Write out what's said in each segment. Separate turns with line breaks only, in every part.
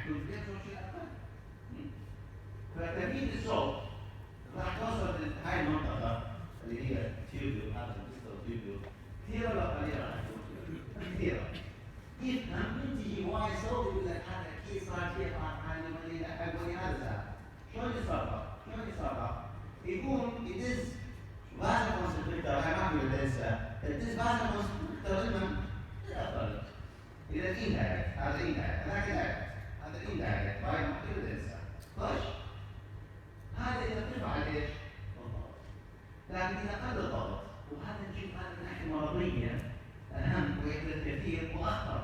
يكون في absorption أقل. فتركيب الصوت راح توصل هاي المنطقة اللي هي تيوبيو، هذا الديستال تيوبيو، كثيرة ولا قليلة راح تكون كثيرة. يفهم ينتجي هواي صوت يقول لك هذا كيف صار كيف عن اللي أقولي هذا شلون يتصرف؟ يكون يدز فازا كونستريكتور، هاي ما في الدنسة، يدز فازا كونستريكتور لمن؟ للأفضل. إذا الإندايركت، هذا الإندايركت، هذاك الدايركت، هذا الإندايركت، هاي ما في الدنسة. طيب هذا إذا ترفع ليش؟ الضغط. لكن إذا قل الضغط، وهذا نشوف هذا من الناحية المرضية أهم ويحدث كثير وأخطر.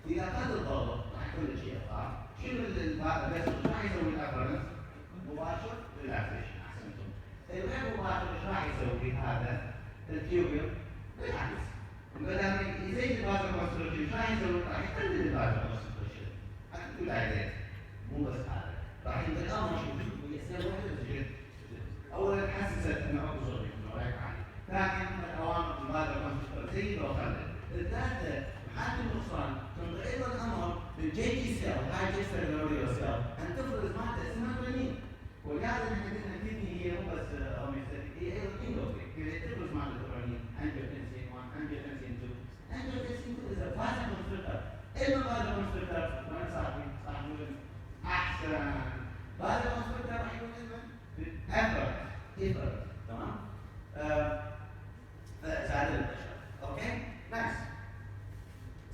إذا قل الضغط راح يكون الشيء صار. شنو الفيسل راح يسوي الأفرنس؟ مباشر ريلاكسيشن. أحسنتم. الغير مباشر ايش راح يسوي هذا؟ التيوبيوم بالعكس. بدل يزيد الفازا كونستريكشن ايش راح يسوي؟ راح يقلل الفازا كونستريكشن. هذا كل عيدات. مو بس هذا. راح يتقامش ويسوي واحد أولا تحسست أنه أكو صوت رايح عالي. ثانيا الأوامر الفازا كونستريكشن زيد وخلل. الثالثة حالة النقصان تنقل الأمر بالجي تي سيل، هاي جيستر سيل، أن تفرز مادة اسمها برينين. ولهذا نحن قلنا الكدني هي مو بس هوميوستاتيك، هي أيضا اندوكرين، هي تفرز مادة برينين، أنجيوتنسين 1، أنجيوتنسين 2. أنجيوتنسين 2 إذا فازا كونستريكتور، إما فازا كونستريكتور وين صاحبي؟ صاحبي أحسن. فازا كونستريكتور راح يكون إفرت، تمام؟ فساعد البشر، أوكي؟ نايس.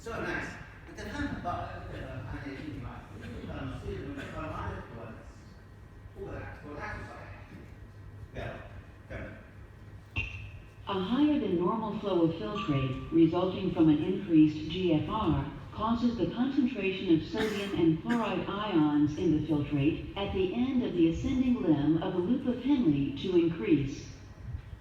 So nice. أنت فهمت بقى أنا يجيني معك. أنا مصير من الأخبار معك والعكس صحيح. كمل.
A higher than normal flow of filtrate resulting from an increased GFR causes the concentration of sodium and chloride ions in the filtrate at the end of the ascending limb of the loop of Henle to increase.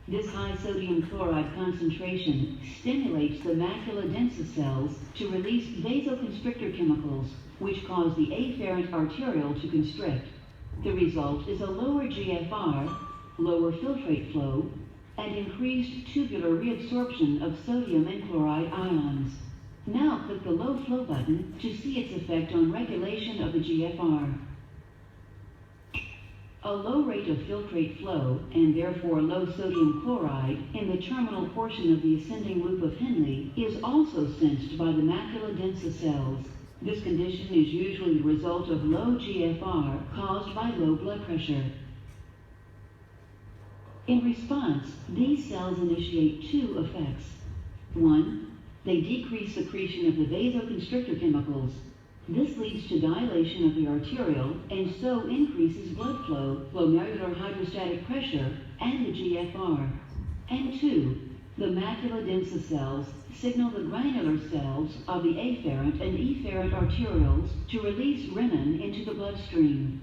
This high sodium chloride concentration stimulates the macula densa cells to release vasoconstrictor chemicals, which cause the afferent arteriole to constrict. The result is a lower GFR, lower filtrate flow, and increased tubular reabsorption of sodium and chloride ions. Now click the low flow button to see its effect on regulation of the GFR. A low rate of filtrate flow, and therefore low sodium chloride, in the terminal portion of the ascending loop of Henle is also sensed by the macula densa cells. This condition is usually the result of low GFR caused by low blood pressure. In response, these cells initiate two effects. One, they decrease secretion of the vasoconstrictor chemicals. This leads to dilation of the arteriole and so increases blood flow, glomerular hydrostatic pressure, and the GFR. And two, the macula densa cells signal the granular cells of the afferent and efferent arterioles to release renin into the bloodstream.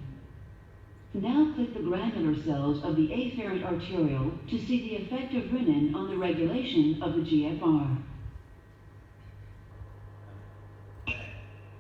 Now click the granular cells of the afferent arteriole to see the effect of renin on the regulation of the GFR.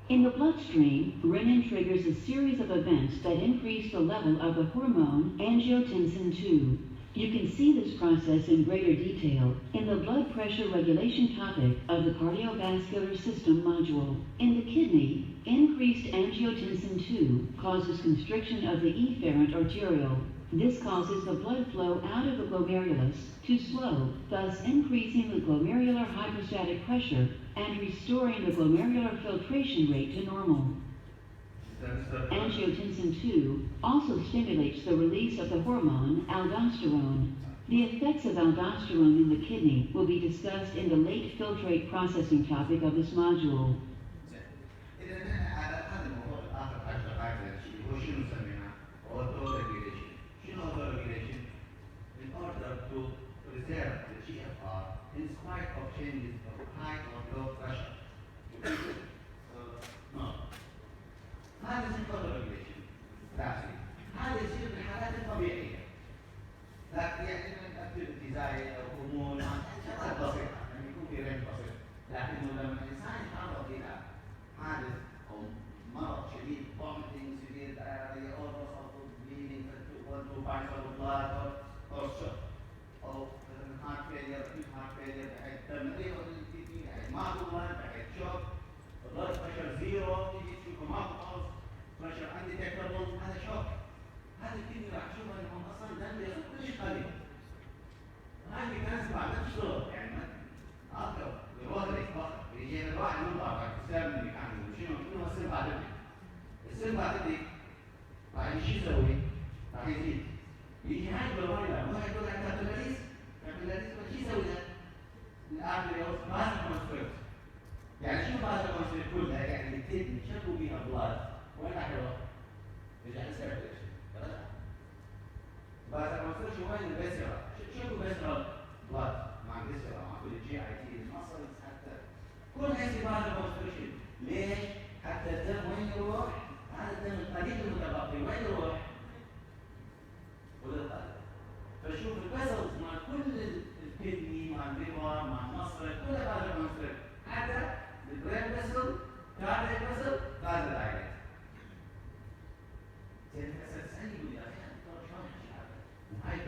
In the bloodstream, renin triggers a series of events that increase the level of the hormone angiotensin II. You can see this process in greater detail in the blood pressure regulation topic of the cardiovascular system module. In the kidney, increased angiotensin II causes constriction of the efferent arteriole. This causes the blood flow out of the glomerulus to slow, thus increasing the glomerular hydrostatic pressure and restoring the glomerular filtration rate to normal. Angiotensin II also stimulates the release of the hormone aldosterone. The effects of aldosterone in the kidney will be discussed in the late filtrate processing topic of this module.
In order to preserve the GFR in spite of changes of high or low pressure. No. هذا اسمه auto-regulation. هذا يصير في الحالات الطبيعية. لكن يعني activity زي هرمون شغلات بسيطة، يعني يكون في رينج بسيط. لكنه لما الإنسان يتعرض إلى حادث أو مرض شديد vomiting, severe diarrhea, or bleeding, 1, 2 pints of blood, or shock, or heart failure, acute heart failure, terminal or ما هو blood shock, blood pressure zero, تيجي تشوفه ما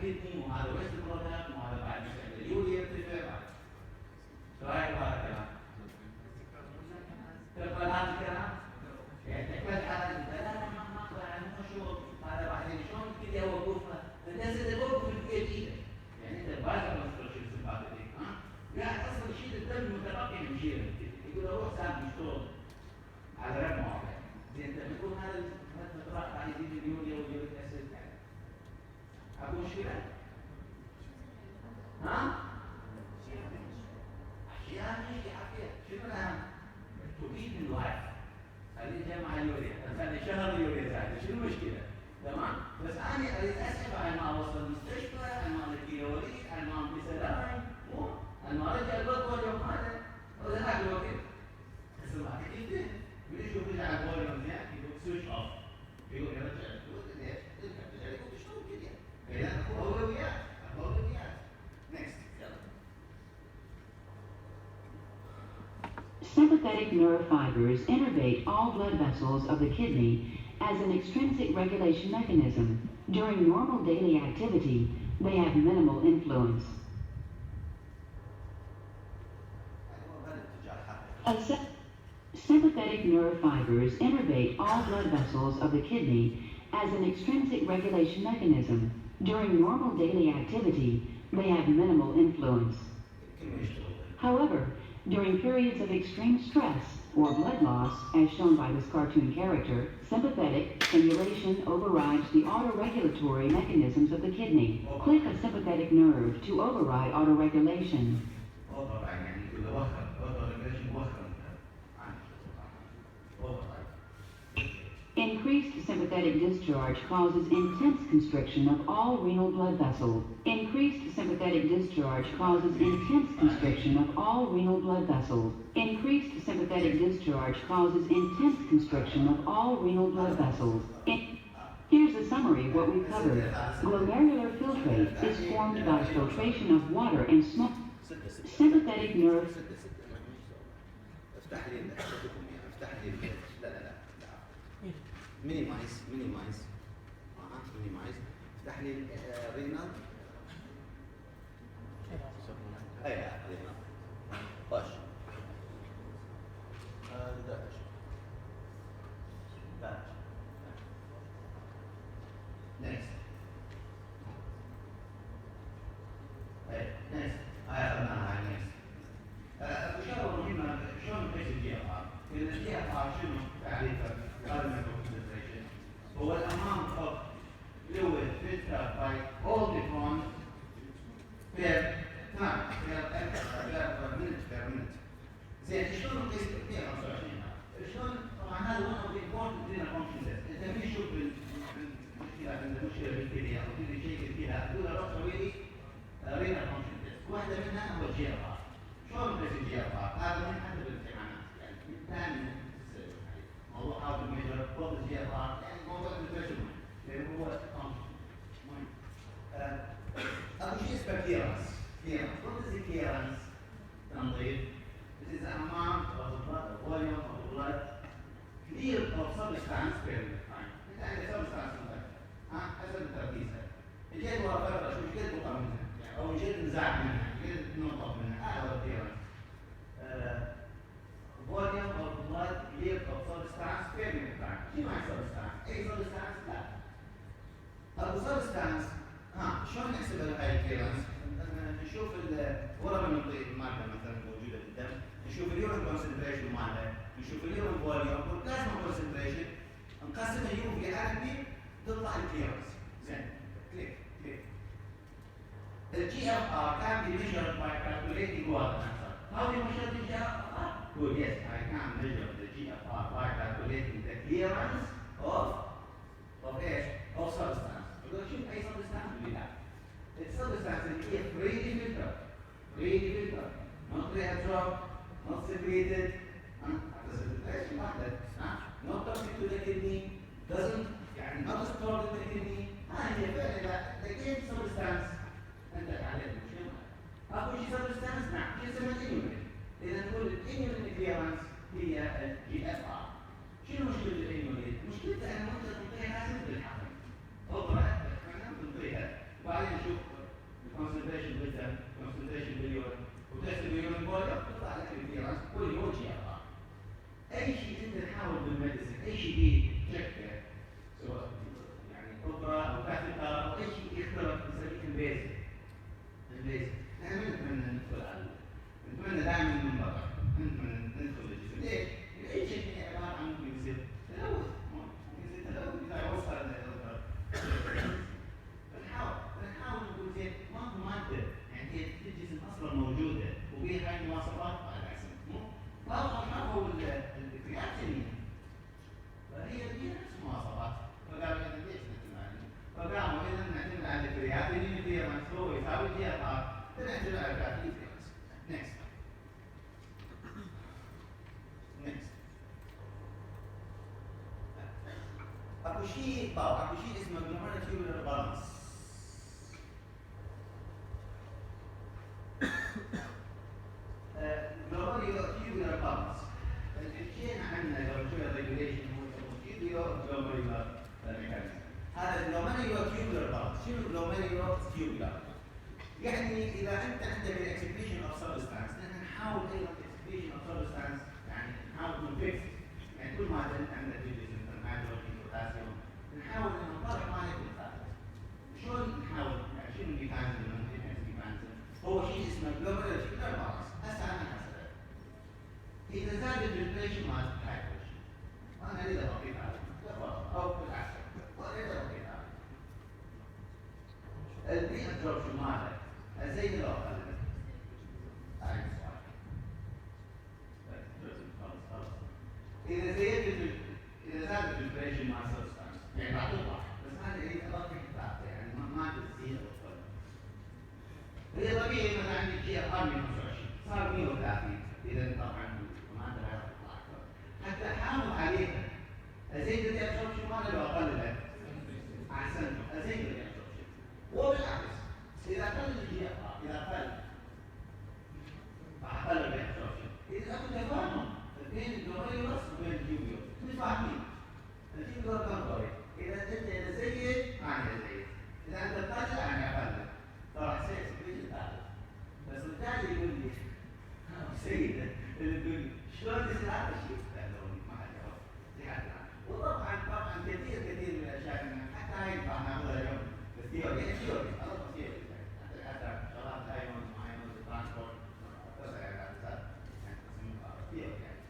الكدني وهذا ويست برودكت وهذا بعد اليوريا يرتفع. رايك بهذا الكلام؟ تقبل هذا الكلام؟ يعني تقبل هذا لا ما يعني شو هذا بعدين شلون الكليه وقوفها؟ الناس اللي وقفوا في الكليه بايدك. يعني انت بايظه كونستراكشن سمباتيك قاعد اصلا يشيل الدم المتبقي من جيره يقول له روح ساعد يشتغل على رقم واحد. زين انت بتقول هذا الفترات راح يزيد اليوريا واليوريك اسيد يعني. اكو مشكله؟ ها؟ اشياء مش عافيه، شنو الاهم؟ تبيد من لايف. خليه جاي مع اليوريا، خلي شهر اليوريا زايده، شنو المشكله؟ تمام؟ بس انا اريد اسحب على ما اوصل المستشفى، على ما الكيوريك، على ما بسلام، على ما ارجع البلد اليوم هذا، ولا هذا الوقت. اسمع كيف من يشوف يرجع على الفوليوم زين يقول سويتش اوف. يقول يرجع يقول ليش؟ ترجع يقول شلون كذا؟ اذا اولويات، اولويات. نكست يلا.
Sympathetic nerve fibers innervate all blood vessels of the kidney as an extrinsic regulation mechanism. During normal daily activity, they have minimal influence. Sympathetic nerve fibers innervate all blood vessels of the kidney as an extrinsic regulation mechanism. During normal daily activity, they have minimal influence. However, during periods of extreme stress or blood loss, as shown by this cartoon character, sympathetic stimulation overrides the autoregulatory mechanisms of the kidney. Click a sympathetic nerve to override autoregulation. Increased sympathetic discharge causes intense constriction of all renal blood vessels. Increased sympathetic discharge causes intense constriction of all renal blood vessels. Increased sympathetic discharge causes intense constriction of all renal blood vessels. Here's a summary of what we've covered. Glomerular filtrate is formed by filtration of water and smoke. Sympathetic nerve.
minimize افتح لي رينال رينال خش داش next next أخذناها next الإشارة مهمة شلون نقيس الجي اف ار؟ لأن الجي اف ار شنو تعريفه؟ هو الامount of fluid filtered by all the forms per time per minute. زين شلون نقيس 125 شلون؟ طبعا هذا one of the important renal function tests. انت في تشوف المشكله عندك مشكله بالكليه او تدري شيء كذا تقول له روح سوي لي renal function test. واحده منها هو الجي اف ار. شلون نقيس الجي اف ار؟ هذا من حسب الامتحانات يعني من ثاني موضوع how to measure what is GFR يعني موضوع الفيشن لأنه هو مهم. أول شيء اسمه clearance. What is the clearance؟ تنظيف. It is the amount of the blood, the volume of the blood cleared of substance per minute. أنت عندك substance حسب التركيزة. الجيل ورا فترة شو الجيل بقى منها أو الجيل نزاع منها الجيل ننظف منها هذا هو clearance. Volume of blood cleared of substance per minute. شو معنى substance؟ أي substance؟ لا. أبو substance شلون نحسب هاي الكليرنس؟ نشوف ورا ما نعطي المادة مثلا موجودة في الدم، نشوف اليورين concentration مالها، نشوف اليورين volume والبلازما concentration، نقسمها يو في ار بي تطلع الكليرنس. زين كليك. الجي اف ار can be measured by calculating what answer. How do you measure the GFR? Good, yes, I can measure the GFR by calculating the clearance of substance. يقول شوف أي substance بيها. السبستانس اللي هي freely filtered, not reabsorbed, not secreted, not toxic to the kidney, doesn't يعني not stored in the kidney. هي فعلا لقيت substance أنت تعلم شنو؟ أكو شيء substance نعم شيء اسمه inulin. إذا نقول الانيولين كليرنس هي الجي اف ار. شنو مشكلة الانيولين؟ مشكلتها أن أنت تنطيها سد الحقن. اضرب احنا بنطيها وبعدين نشوف اكو شيء اسمه glomerular tubular balance. glomerular tubular balance. الشيء عندنا glomerular regulation هو glomerular mechanism. هذا glomerular tubular balance. شنو glomerular tubular؟ يعني اذا انت عندك الاكسكريشن اوف سبستانس، نحن نحاول ايضا الاكسكريشن اوف سبستانس، يعني نحاول نفكس، يعني كل ما عندك ديفيجن هيدروجين بوتاسيوم نحاول ان نطلع مالك الثالث. شلون نحاول؟ يعني شنو الميكانيزم؟ هو شيء اسمه glomerular tubular balance. هسه انا اسالك اذا زاد الفلتريشن مال الهيدروجين، انا اريد ابقي هذا او بالعكس اريد ابقي هذا، الري ابزوربشن ماله ازيد لو اقل؟ هاي السؤال. اذا زيدت اذا زاد الفلتريشن مال سبستانس يعني راح تطلع، بس انا اريد ابقي ثابته، يعني ما تزيد او تقل. هي طبيعي مثلا عندي جي اف ار 125 صار 130، اذا طبعا ما انت راح تطلع اكثر. حتى احافظ عليها ازيد الابزوربشن ماله لو اقلله احسن، ازيد الابزوربشن. وبالعكس اذا قل الجي اف ار، اذا قل راح اقلل الابزوربشن. اذا اكو تفاهم بين الجلوميرولس وبين التيوبيول، متفاهمين. التيوبيول كنترول اذا انت زيد انا ازيد، اذا انت تقلل انا اقلل، فراح يصير سكريشن ثالث. بس الثاني يقول لي سيد اللي يقول لي شلون تصير هذا الشيء؟ لانه ما حد يعرف جهات العالم. وطبعا كثير من الاشياء حتى هاي ناخذها اليوم بالثيوري، هي ثيوري، خلاص ثيوري. حتى شغلات الايونز وايونز الترانسبورت ثيوري يعني.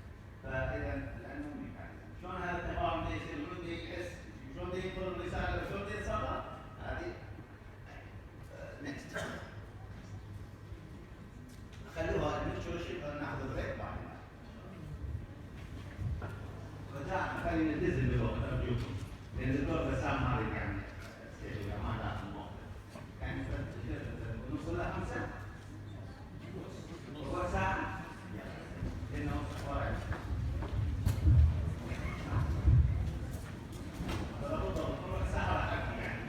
فاذا لانه ميكانيزم، شلون هذا التفاهم ده يصير؟ شلون ده يحس؟ شلون ده ينقل الرساله؟ شلون ده يتصرف؟ هذه نكست. خلوها الميكشورشيب ناخذ بريك بعدين. رجعنا خلينا نلتزم بالوقت ارجوكم، لان الدكتور بسام هذا يعني ما داخل الموقف. يعني نوصل لها 5 ربع ساعه لانه وراي. ربع ساعه راح احكي يعني.